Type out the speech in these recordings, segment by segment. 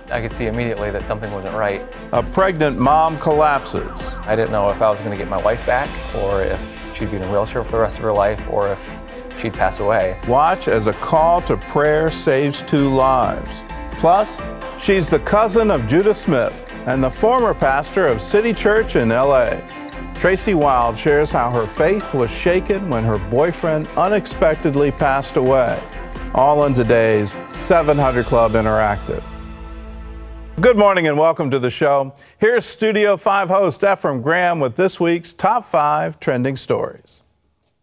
I could see immediately that something wasn't right. A pregnant mom collapses. I didn't know if I was going to get my wife back, or if she'd be in a wheelchair for the rest of her life, or if she'd pass away. Watch as a call to prayer saves 2 lives. Plus, she's the cousin of Judah Smith and the former pastor of City Church in LA. Tracy Wild shares how her faith was shaken when her boyfriend unexpectedly passed away. All in today's 700 Club Interactive. Good morning and welcome to the show. Here's Studio 5 host Ephraim Graham with this week's Top 5 Trending Stories.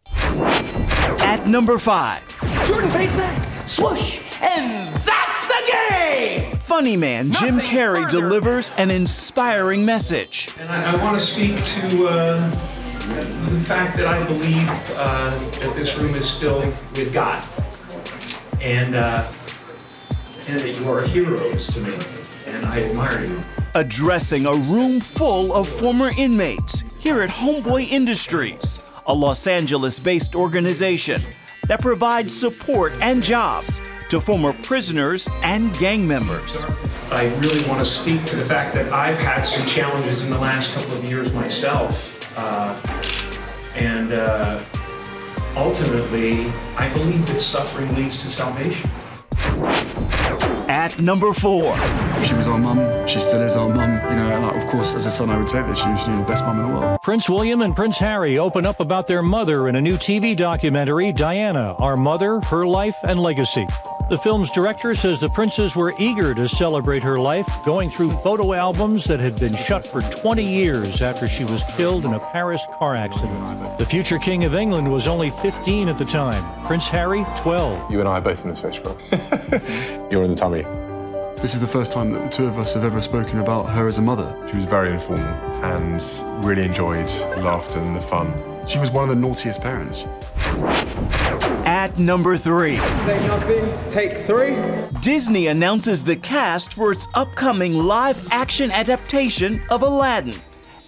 At number 5. Jordan face back, swoosh, and that's the game! Funny man Jim Carrey delivers an inspiring message. And I want to speak to the fact that I believe that this room is filled with God. And that you are heroes to me, and I admire you. Addressing a room full of former inmates here at Homeboy Industries, a Los Angeles-based organization that provides support and jobs to former prisoners and gang members. I really want to speak to the fact that I've had some challenges in the last couple of years myself, and ultimately, I believe that suffering leads to salvation. At number 4. She was our mum, she still is our mum. You know, and of course, as a son, I would say that she was the best mum in the world. Prince William and Prince Harry open up about their mother in a new TV documentary, Diana, Our Mother, Her Life and Legacy. The film's director says the princes were eager to celebrate her life, going through photo albums that had been shut for 20 years after she was killed in a Paris car accident. The future King of England was only 15 at the time. Prince Harry, 12. You and I are both in this photograph. You're in the tummy. This is the first time that the two of us have ever spoken about her as a mother. She was very informal and really enjoyed the laughter and the fun. She was one of the naughtiest parents. At number 3. Take nothing, take 3. Disney announces the cast for its upcoming live-action adaptation of Aladdin.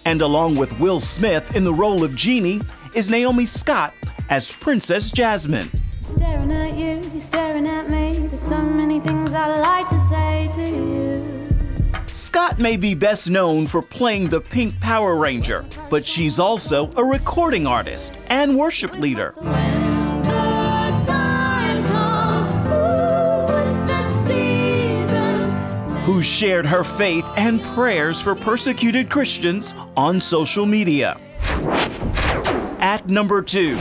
And along with Will Smith in the role of Genie is Naomi Scott as Princess Jasmine. Staring at you, you're staring at me. There's so many things I'd like to say to you. Scott may be best known for playing the Pink Power Ranger, but she's also a recording artist and worship leader. When the time comes, with the seasons, Who shared her faith and prayers for persecuted Christians on social media. At number 2.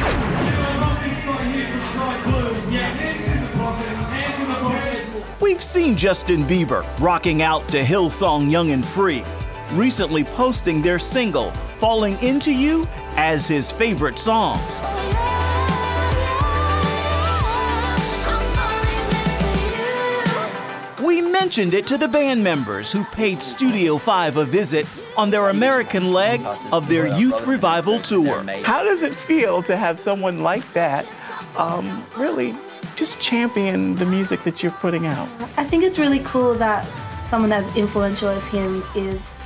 We've seen Justin Bieber rocking out to Hillsong Young and Free, recently posting their single, Falling Into You, as his favorite song. We mentioned it to the band members who paid Studio 5 a visit on their American leg of their youth revival tour. How does it feel to have someone like that really just champion the music that you're putting out? I think it's really cool that someone as influential as him is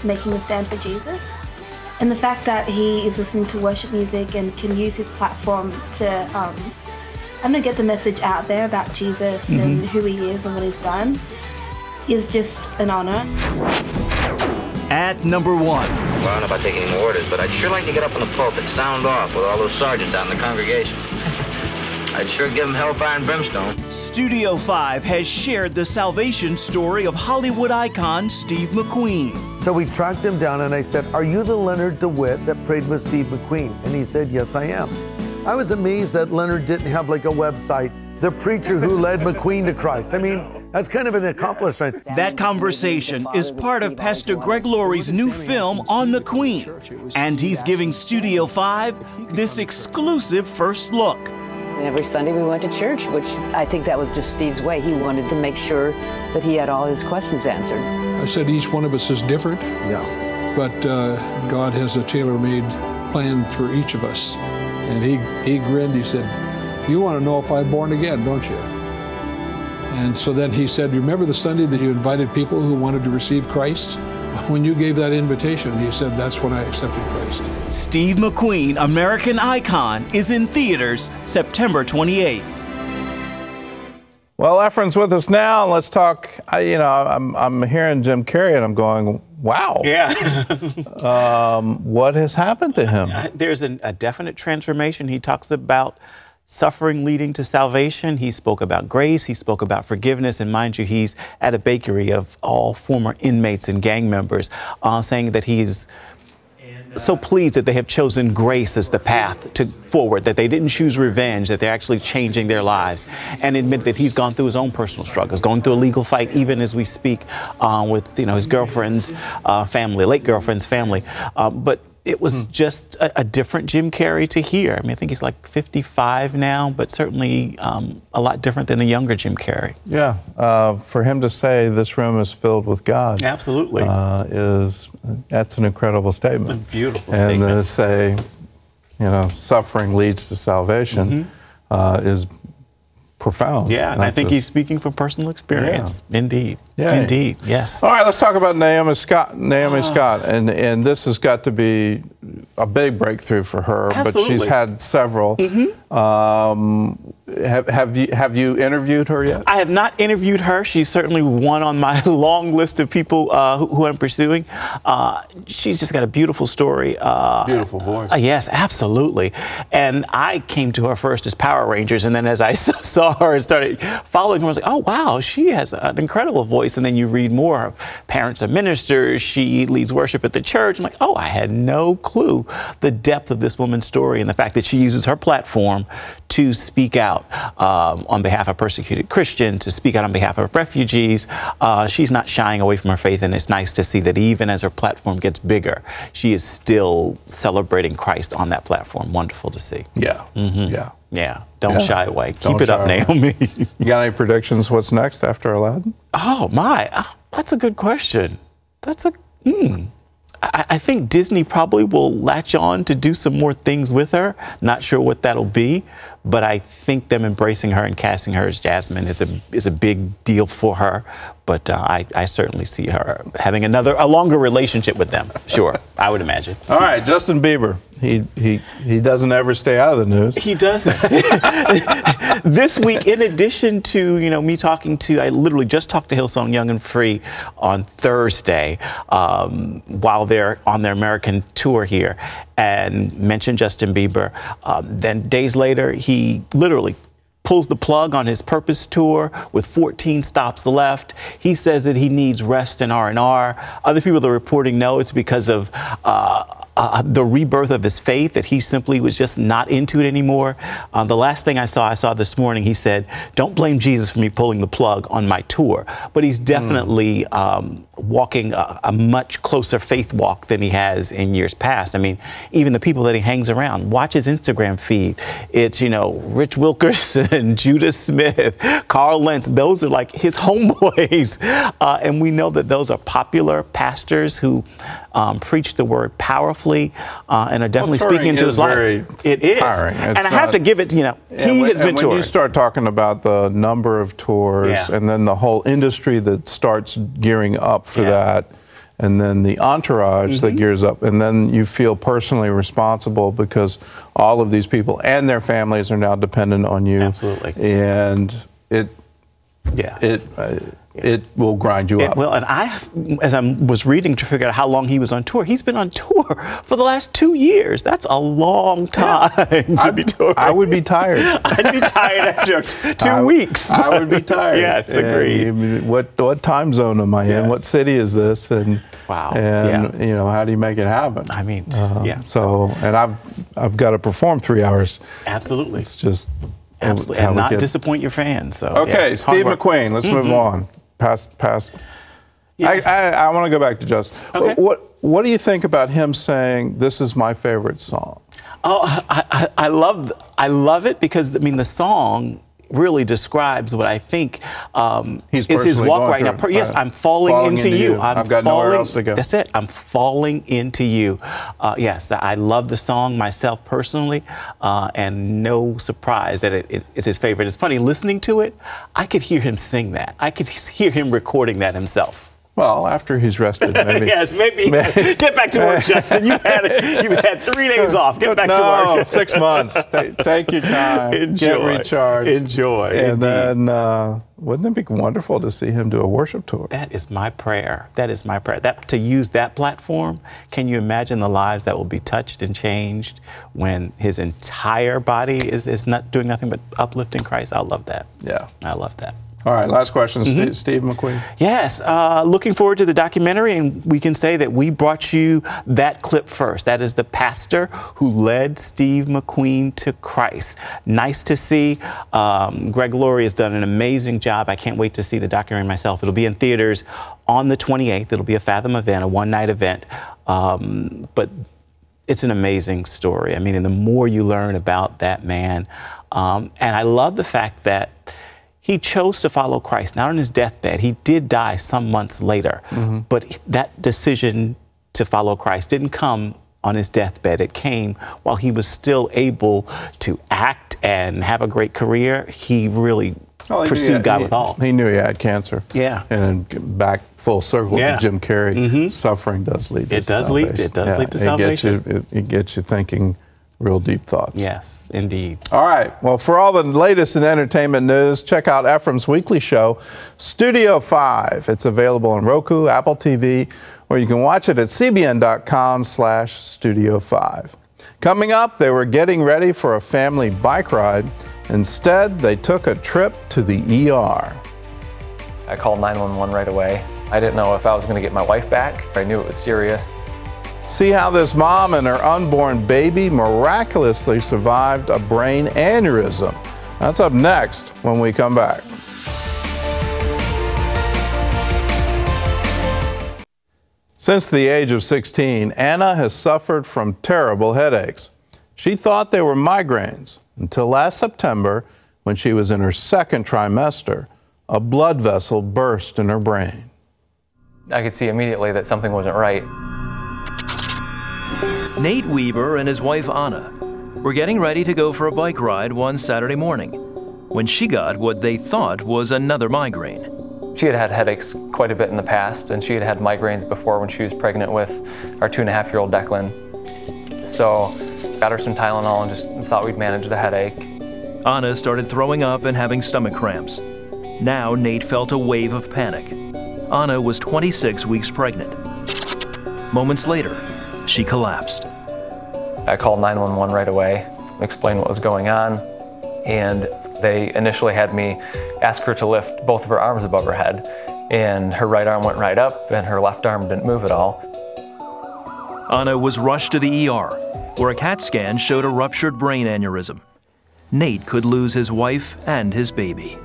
making a stand for Jesus. And the fact that he is listening to worship music and can use his platform to get the message out there about Jesus and who he is and what he's done is just an honor. At number 1. Well, I don't know about taking any more orders, but I'd sure like to get up on the pulpit, sound off with all those sergeants out in the congregation. I'd sure give them hellfire and brimstone. Studio 5 has shared the salvation story of Hollywood icon Steve McQueen. So we tracked him down and I said, "Are you the Leonard DeWitt that prayed with Steve McQueen?" And he said, "Yes, I am." I was amazed that Leonard didn't have like a website, The Preacher Who Led McQueen to Christ. I mean, that's kind of an accomplishment. That conversation is part of Pastor Greg Laurie's new film on McQueen. And he's giving Studio 5 this exclusive first look. Every Sunday we went to church, which I think that was just Steve's way. He wanted to make sure that he had all his questions answered. I said each one of us is different, but God has a tailor-made plan for each of us. And he grinned, he said, "You want to know if I'm born again, don't you?" And so then he said, "Remember the Sunday that you invited people who wanted to receive Christ? When you gave that invitation," he said, "that's when I accepted Christ." Steve McQueen, American Icon, is in theaters September 28th. Well, Efren's with us now. Let's talk. I'm hearing Jim Carrey, and I'm going, wow. Yeah. What has happened to him? There's a definite transformation. He talks about suffering leading to salvation. He spoke about grace. He spoke about forgiveness. And mind you, he's at a bakery of all former inmates and gang members, saying that he's so pleased that they have chosen grace as the path forward, that they didn't choose revenge, that they're actually changing their lives, and admit that he's gone through his own personal struggles, going through a legal fight even as we speak with his girlfriend's family, late girlfriend's family. But it was just a different Jim Carrey to hear. I mean, I think he's like 55 now, but certainly a lot different than the younger Jim Carrey. Yeah, for him to say this room is filled with God, absolutely, that's an incredible statement. A beautiful statement. statement. And to say, suffering leads to salvation is profound. Yeah, and I think he's speaking from personal experience. Yeah. Indeed. Yeah. Indeed. Yes. All right, let's talk about Naomi Scott. And this has got to be a big breakthrough for her. Absolutely. But she's had several. Have you interviewed her yet? I have not interviewed her. She's certainly one on my long list of people who I'm pursuing. She's just got a beautiful story. Beautiful voice. Yes, absolutely. And I came to her first as Power Rangers, and then as I saw her and started following her, I was like, oh, wow, she has an incredible voice. And then you read more. Her parents are ministers. She leads worship at the church. I'm like, oh, I had no clue the depth of this woman's story and the fact that she uses her platform to speak out on behalf of persecuted Christians, to speak out on behalf of refugees. She's not shying away from her faith, and it's nice to see that even as her platform gets bigger, she is still celebrating Christ on that platform. Wonderful to see. Yeah. Yeah. Yeah. Don't shy away. Keep it up, Naomi. You got any predictions? What's next after Aladdin? Oh, my. That's a good question. I think Disney probably will latch on to do some more things with her. Not sure what that'll be, but I think them embracing her and casting her as Jasmine is a big deal for her. But I certainly see her having a longer relationship with them. Sure, I would imagine. All right, Justin Bieber. He doesn't ever stay out of the news. He doesn't. This week, in addition to me talking to, I literally just talked to Hillsong Young and Free on Thursday while they're on their American tour here, and mentioned Justin Bieber. Then days later, he literally pulls the plug on his Purpose tour with 14 stops left. He says that he needs rest in R&R. Other people are reporting no, it's because of the rebirth of his faith, that he simply was just not into it anymore. The last thing I saw this morning, he said, don't blame Jesus for me pulling the plug on my tour. But he's definitely walking a much closer faith walk than he has in years past. I mean, even the people that he hangs around, watch his Instagram feed. It's, Rich Wilkerson, Judah Smith, Carl Lentz. Those are like his homeboys. And we know that those are popular pastors who preach the word powerfully and are definitely speaking into his life. It is. Tiring. And I have to give it, he has been touring. When you start talking about the number of tours and then the whole industry that starts gearing up for that, and then the entourage that gears up, and then you feel personally responsible because all of these people and their families are now dependent on you. Absolutely. And it will grind you up. Well, and as I was reading to figure out how long he was on tour, he's been on tour for the last 2 years. That's a long time to be touring. I would be tired. I'd be tired after 2 weeks. I would be tired. Yes, agreed. What time zone am I in? What city is this? And wow. And how do you make it happen? I mean, So, and I've got to perform 3 hours. Absolutely. It's just absolutely, and not disappoint your fans. So okay, Steve McQueen. Let's move on. Past. Yes. I want to go back to Justin. Okay. What do you think about him saying, "This is my favorite song"? Oh, I love it because the song really describes what I think is his walk right now. Yes, I'm falling into you. I've got nowhere else to go. That's it. I'm falling into you. Yes, I love the song myself personally, and no surprise that it is his favorite. It's funny, listening to it, I could hear him sing that. I could hear him recording that himself. Well, after he's rested, maybe. Yes, maybe. Get back to work, Justin. You've had 3 days off. Get back to work. No, 6 months. Take your time. Enjoy. Get recharged. Enjoy. And then, wouldn't it be wonderful to see him do a worship tour? That is my prayer. That is my prayer. To use that platform, can you imagine the lives that will be touched and changed when his entire body is not doing nothing but uplifting Christ? I love that. Yeah. I love that. All right, last question, Steve McQueen. Yes, looking forward to the documentary, and we can say that we brought you that clip first. That is the pastor who led Steve McQueen to Christ. Nice to see. Greg Laurie has done an amazing job. I can't wait to see the documentary myself. It'll be in theaters on the 28th. It'll be a Fathom event, a one-night event. But it's an amazing story. I mean, and the more you learn about that man, and I love the fact that he chose to follow Christ, not on his deathbed. He did die some months later, but that decision to follow Christ didn't come on his deathbed. It came while he was still able to act and have a great career. He really pursued God with all. He knew he had cancer. Yeah. And then back full circle to Jim Carrey, suffering does lead to salvation. It does lead to salvation. It gets you thinking real deep thoughts. Yes, indeed. All right. Well, for all the latest in entertainment news, check out Ephraim's weekly show, Studio 5. It's available on Roku, Apple TV, or you can watch it at cbn.com/Studio5. Coming up, they were getting ready for a family bike ride. Instead, they took a trip to the ER. I called 911 right away. I didn't know if I was going to get my wife back. I knew it was serious. See how this mom and her unborn baby miraculously survived a brain aneurysm. That's up next when we come back. Since the age of 16, Anna has suffered from terrible headaches. She thought they were migraines until last September, when she was in her second trimester, a blood vessel burst in her brain. I could see immediately that something wasn't right. Nate Weber and his wife Anna were getting ready to go for a bike ride one Saturday morning when she got what they thought was another migraine. She had had headaches quite a bit in the past, and she had had migraines before when she was pregnant with our 2.5-year-old Declan. So got her some Tylenol and just thought we'd manage the headache. Anna started throwing up and having stomach cramps. Now Nate felt a wave of panic. Anna was 26 weeks pregnant. Moments later, she collapsed. I called 911 right away, explained what was going on, and they initially had me ask her to lift both of her arms above her head, and her right arm went right up and her left arm didn't move at all. Anna was rushed to the ER, where a CAT scan showed a ruptured brain aneurysm. Nate could lose his wife and his baby.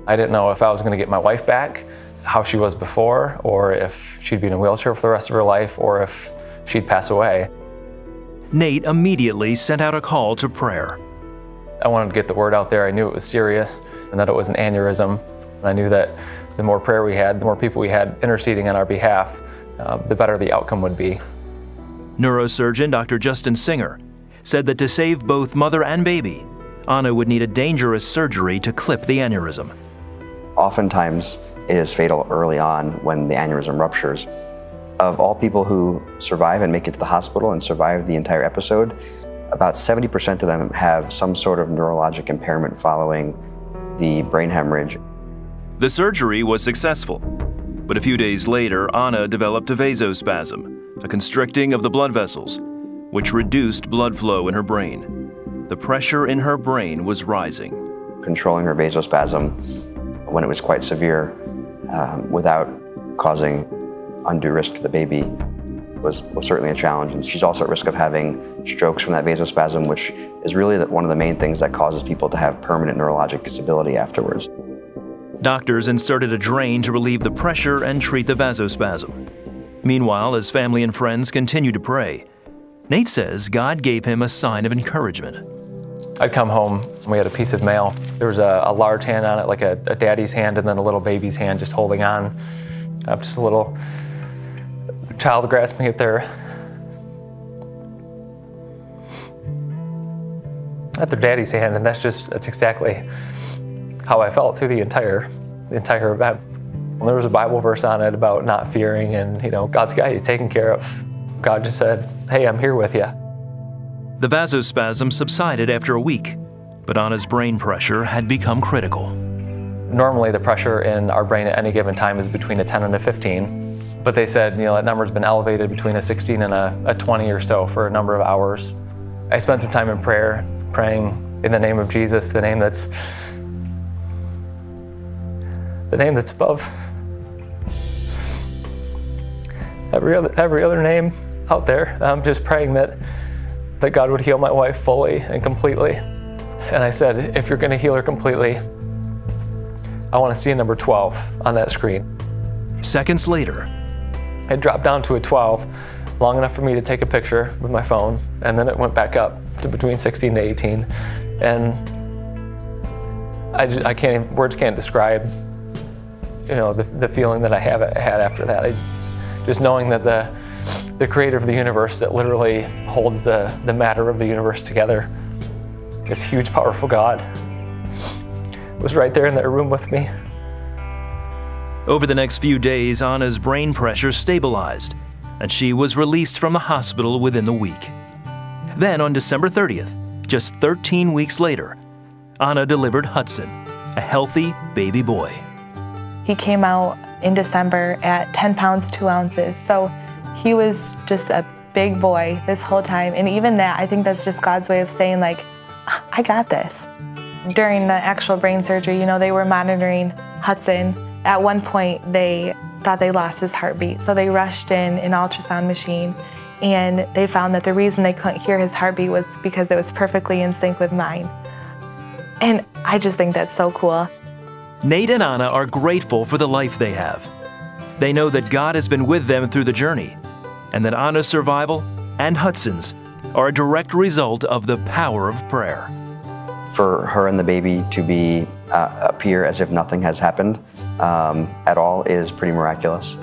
I didn't know if I was going to get my wife back, how she was before, or if she'd be in a wheelchair for the rest of her life, or if she'd pass away. Nate immediately sent out a call to prayer. I wanted to get the word out there. I knew it was serious and that it was an aneurysm. I knew that the more prayer we had, the more people we had interceding on our behalf, the better the outcome would be. Neurosurgeon Dr. Justin Singer said that to save both mother and baby, Anna would need a dangerous surgery to clip the aneurysm. Oftentimes, it is fatal early on when the aneurysm ruptures. Of all people who survive and make it to the hospital and survive the entire episode, about 70% of them have some sort of neurologic impairment following the brain hemorrhage. The surgery was successful, but a few days later, Anna developed a vasospasm, a constricting of the blood vessels, which reduced blood flow in her brain. The pressure in her brain was rising. Controlling her vasospasm when it was quite severe without causing undue risk to the baby was certainly a challenge. And she's also at risk of having strokes from that vasospasm, which is really one of the main things that causes people to have permanent neurologic disability afterwards. Doctors inserted a drain to relieve the pressure and treat the vasospasm. Meanwhile, as family and friends continued to pray, Nate says God gave him a sign of encouragement. I'd come home, and we had a piece of mail. There was a large hand on it, like a daddy's hand, and then a little baby's hand just holding on. Just a little child grasping at their daddy's hand, and that's exactly how I felt through the entire event. There was a Bible verse on it about not fearing and, God's got you taken care of. God just said, hey, I'm here with you. The vasospasm subsided after a week, but Anna's brain pressure had become critical. Normally the pressure in our brain at any given time is between a 10 and a 15, but they said, that number's been elevated between a 16 and a 20 or so for a number of hours. I spent some time in prayer, praying in the name of Jesus, the name that's above every other name out there. I'm just praying that God would heal my wife fully and completely. And I said, if you're going to heal her completely, I want to see a number 12 on that screen. Seconds later, it dropped down to a 12, long enough for me to take a picture with my phone, and then it went back up to between 16 to 18. And words can't describe, the feeling that I had after that. Just knowing that the creator of the universe that literally holds the matter of the universe together, this huge, powerful God, was right there in that room with me. Over the next few days, Anna's brain pressure stabilized, and she was released from the hospital within the week. Then on December 30th, just 13 weeks later, Anna delivered Hudson, a healthy baby boy. He came out in December at 10 pounds, 2 ounces. So he was just a big boy this whole time. And even that, I think that's just God's way of saying, like, I got this. During the actual brain surgery, they were monitoring Hudson. At one point, they thought they lost his heartbeat. So they rushed in an ultrasound machine, and they found that the reason they couldn't hear his heartbeat was because it was perfectly in sync with mine. And I just think that's so cool. Nate and Anna are grateful for the life they have. They know that God has been with them through the journey, and that Anna's survival and Hudson's are a direct result of the power of prayer. For her and the baby to appear as if nothing has happened at all is pretty miraculous.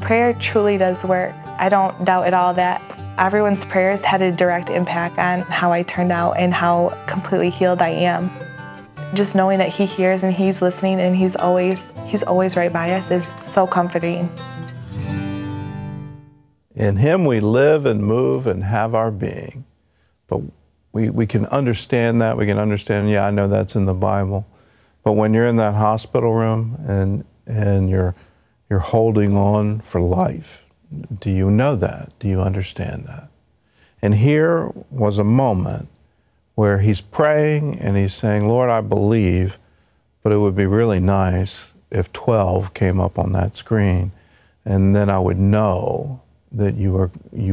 Prayer truly does work. I don't doubt at all that everyone's prayers had a direct impact on how I turned out and how completely healed I am. Just knowing that He hears and He's listening and He's always right by us is so comforting. In Him we live and move and have our being. But we can understand that. We can understand, yeah, I know that's in the Bible. But when you're in that hospital room and you're holding on for life, do you know that? Do you understand that? And here was a moment where he's praying and he's saying, Lord, I believe, but it would be really nice if 12 came up on that screen, and then I would know that you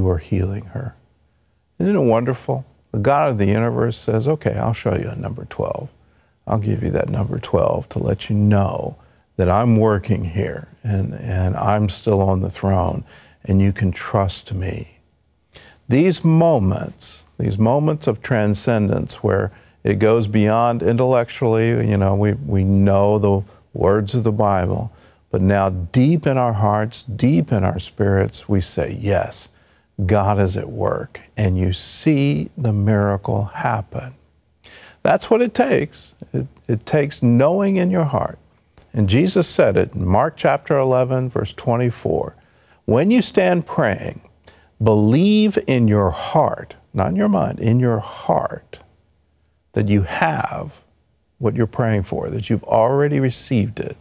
are healing her. Isn't it wonderful? The God of the universe says, okay, I'll show you a number 12. I'll give you that number 12 to let you know that I'm working here and I'm still on the throne and you can trust me. These moments of transcendence where it goes beyond intellectually, we know the words of the Bible, but now deep in our hearts, deep in our spirits, we say, yes, God is at work, and you see the miracle happen. That's what it takes. It takes knowing in your heart. And Jesus said it in Mark chapter 11, verse 24. When you stand praying, believe in your heart, not in your mind, in your heart, that you have what you're praying for, that you've already received it,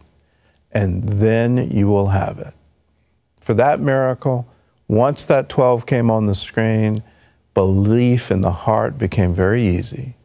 and then you will have it. For that miracle, once that 12 came on the screen, belief in the heart became very easy,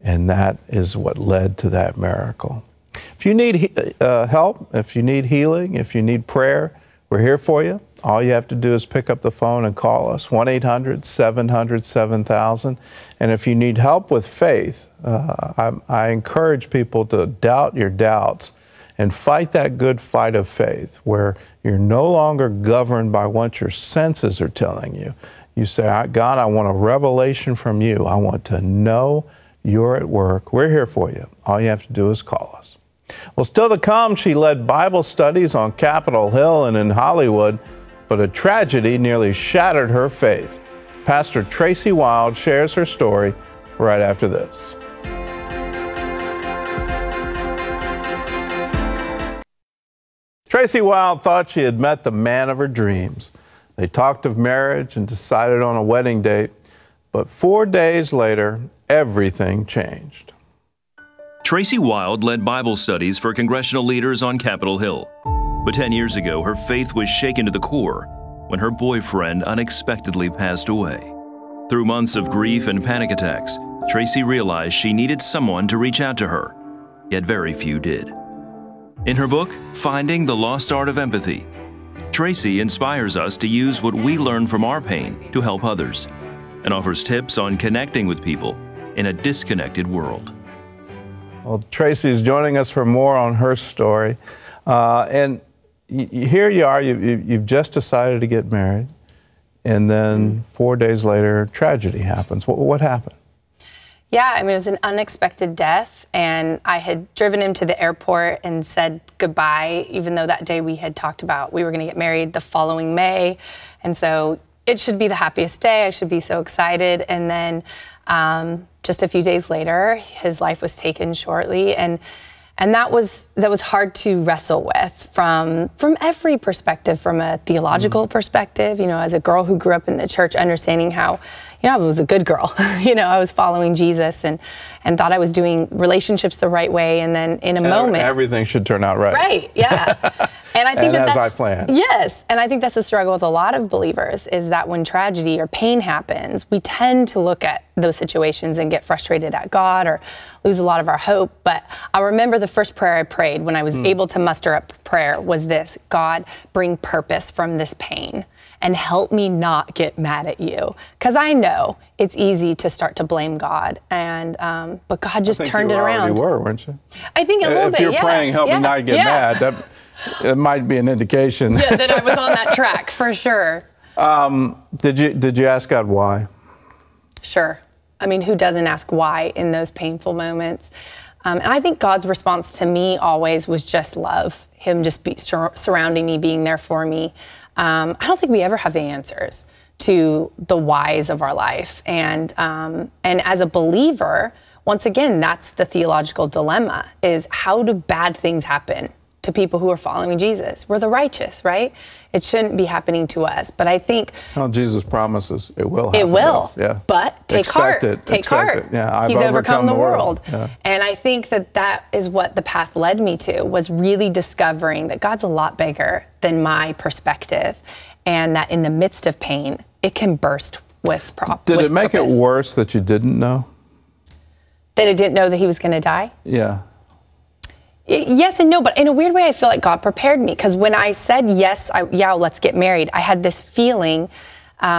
and that is what led to that miracle. If you need help, if you need healing, if you need prayer, we're here for you. All you have to do is pick up the phone and call us, 1-800-700-7000. And if you need help with faith, I encourage people to doubt your doubts and fight that good fight of faith where you're no longer governed by what your senses are telling you. You say, God, I want a revelation from you. I want to know you're at work. We're here for you. All you have to do is call us. Well, still to come, she led Bible studies on Capitol Hill and in Hollywood, but a tragedy nearly shattered her faith. Pastor Tracy Wild shares her story right after this. Tracy Tracy Wilde thought she had met the man of her dreams. They talked of marriage and decided on a wedding date. But 4 days later, everything changed. Tracy Wilde led Bible studies for congressional leaders on Capitol Hill. But 10 years ago, her faith was shaken to the core when her boyfriend unexpectedly passed away. Through months of grief and panic attacks, Tracy realized she needed someone to reach out to her, yet very few did. In her book, Finding the Lost Art of Empathy, Tracy inspires us to use what we learn from our pain to help others, and offers tips on connecting with people in a disconnected world. Well, Tracy is joining us for more on her story. And here you are, you've just decided to get married, and then 4 days later, tragedy happens. What happened? Yeah, I mean, it was an unexpected death, and I had driven him to the airport and said goodbye, even though that day we had talked about we were going to get married the following May, and so it should be the happiest day. I should be so excited, and then just a few days later, his life was taken shortly, and that was hard to wrestle with from every perspective, from a theological perspective, you know, as a girl who grew up in the church, understanding how, you know, I was a good girl, you know, I was following Jesus and thought I was doing relationships the right way, and then in a moment, everything should turn out right. Right, yeah. And I think and that's I planned. Yes, and I think that's a struggle with a lot of believers, is that when tragedy or pain happens, we tend to look at those situations and get frustrated at God or lose a lot of our hope. But I remember the first prayer I prayed when I was able to muster up prayer was this: God, bring purpose from this pain and help me not get mad at you. Because I know it's easy to start to blame God, and but God just turned it around. You were, weren't you? I think a little bit, If you're praying, help me not get mad, that might be an indication. Yeah, that I was on that track, for sure. Did you ask God why? Sure. I mean, who doesn't ask why in those painful moments? And I think God's response to me always was just love. Him just surrounding me, being there for me. I don't think we ever have the answers to the whys of our life. And as a believer, once again, that's the theological dilemma, is how do bad things happen to people who are following Jesus? We're the righteous, right? It shouldn't be happening to us. But I think... Well, Jesus promises it will happen. It will. To us. Yeah. But take heart. Take heart. Yeah, I've He's overcome the world. Yeah. And I think that is what the path led me to, was really discovering that God's a lot bigger than my perspective, and that in the midst of pain, it can burst with purpose. Did it make it worse that you didn't know? That I didn't know that he was going to die? Yeah. Yes and no, but in a weird way, I feel like God prepared me, because when I said yes, yeah, let's get married, I had this feeling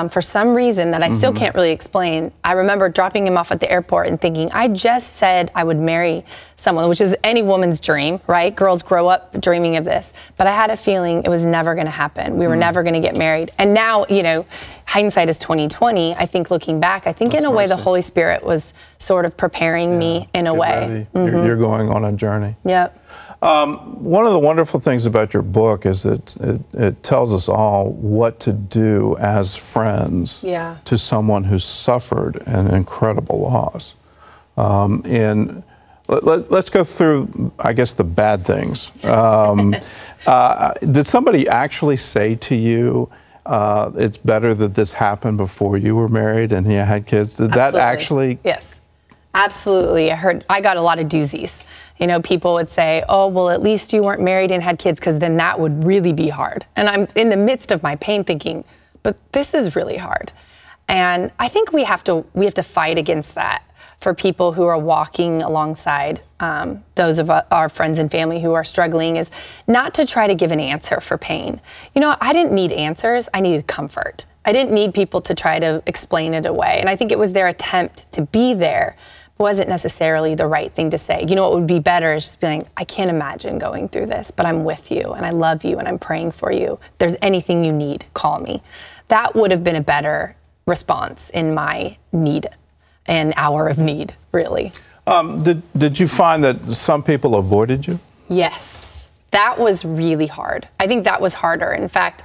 for some reason that I still can't really explain. I remember dropping him off at the airport and thinking, I just said I would marry someone, which is any woman's dream, right? Girls grow up dreaming of this. But I had a feeling it was never going to happen. We were never going to get married. And now, you know, hindsight is 20/20. I think looking back, I think in a way the Holy Spirit was sort of preparing me in a way. You're going on a journey. Yep. One of the wonderful things about your book is that it tells us all what to do as friends to someone who's suffered an incredible loss. And let's go through, I guess, the bad things. Did somebody actually say to you, it's better that this happened before you were married and you had kids? Did that actually? Yes, absolutely. I got a lot of doozies. You know, people would say, oh, well, at least you weren't married and had kids, because then that would really be hard. And I'm in the midst of my pain thinking, but this is really hard. And I think we have to fight against that for people who are walking alongside those of our friends and family who are struggling, is not to try to give an answer for pain. You know, I didn't need answers, I needed comfort. I didn't need people to try to explain it away. And I think it was their attempt to be there wasn't necessarily the right thing to say. You know what would be better is just being, I can't imagine going through this, but I'm with you and I love you and I'm praying for you. If there's anything you need, call me. That would have been a better response in my need, an hour of need, really. Did you find that some people avoided you? Yes, that was really hard. I think that was harder. In fact,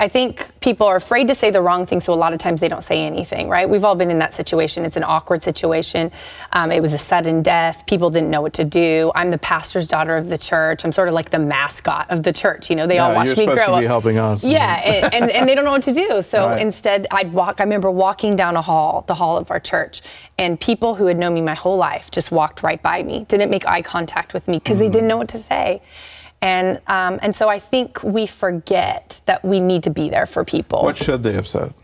I think people are afraid to say the wrong thing, so a lot of times they don't say anything, right? We've all been in that situation. It's an awkward situation. It was a sudden death. People didn't know what to do. I'm the pastor's daughter of the church. I'm sort of like the mascot of the church. You know, they all watch me grow up. You're supposed to be helping us. Yeah, and they don't know what to do. So instead, I remember walking down the hall of our church, and people who had known me my whole life just walked right by me, didn't make eye contact with me because they didn't know what to say. And so I think we forget that we need to be there for people. What should they have said?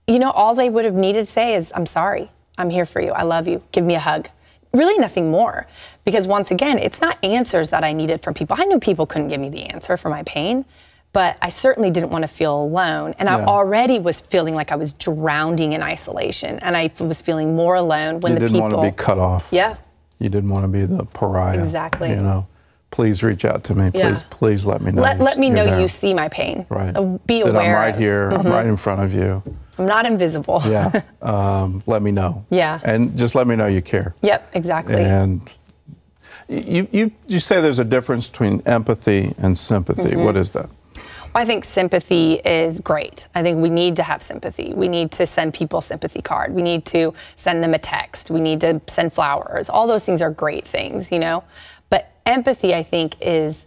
You know, all they would have needed to say is, I'm sorry, I'm here for you, I love you, give me a hug. Really nothing more. Because once again, it's not answers that I needed from people. I knew people couldn't give me the answer for my pain, but I certainly didn't want to feel alone. And I already was feeling like I was drowning in isolation. And I was feeling more alone when the people— You didn't want to be cut off. Yeah. You didn't want to be the pariah. Exactly. You know, please reach out to me. Please let me know. Let me know you see my pain. Right. Be aware. That I'm right here. I'm right in front of you. I'm not invisible. Yeah. Let me know. Yeah. And just let me know you care. Yep, exactly. And you say there's a difference between empathy and sympathy. What is that? I think sympathy is great. I think we need to have sympathy. We need to send people a sympathy card. We need to send them a text. We need to send flowers. All those things are great things, you know? But empathy, I think, is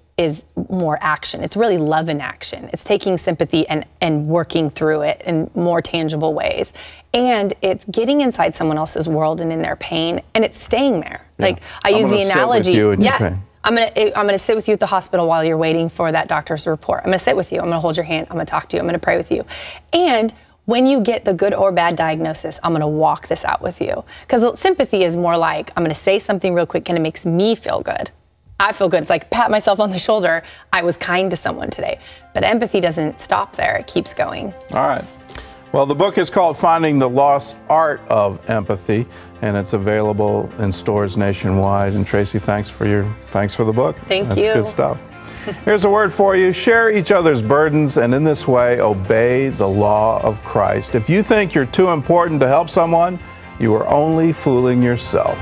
more action. It's really love in action. It's taking sympathy and working through it in more tangible ways. And it's getting inside someone else's world and in their pain, and it's staying there. Yeah. Like I use the analogy. Sit with you in your pain. I'm gonna sit with you at the hospital while you're waiting for that doctor's report. I'm gonna sit with you. I'm gonna hold your hand. I'm gonna talk to you. I'm gonna pray with you. And when you get the good or bad diagnosis, I'm gonna walk this out with you. Because sympathy is more like, I'm gonna say something real quick and it makes me feel good. I feel good. It's like pat myself on the shoulder. I was kind to someone today. But empathy doesn't stop there. It keeps going. All right. Well, the book is called Finding the Lost Art of Empathy, and it's available in stores nationwide. And Tracy, thanks for the book. Thank you. That's good stuff. Here's a word for you. Share each other's burdens, and in this way, obey the law of Christ. If you think you're too important to help someone, you are only fooling yourself.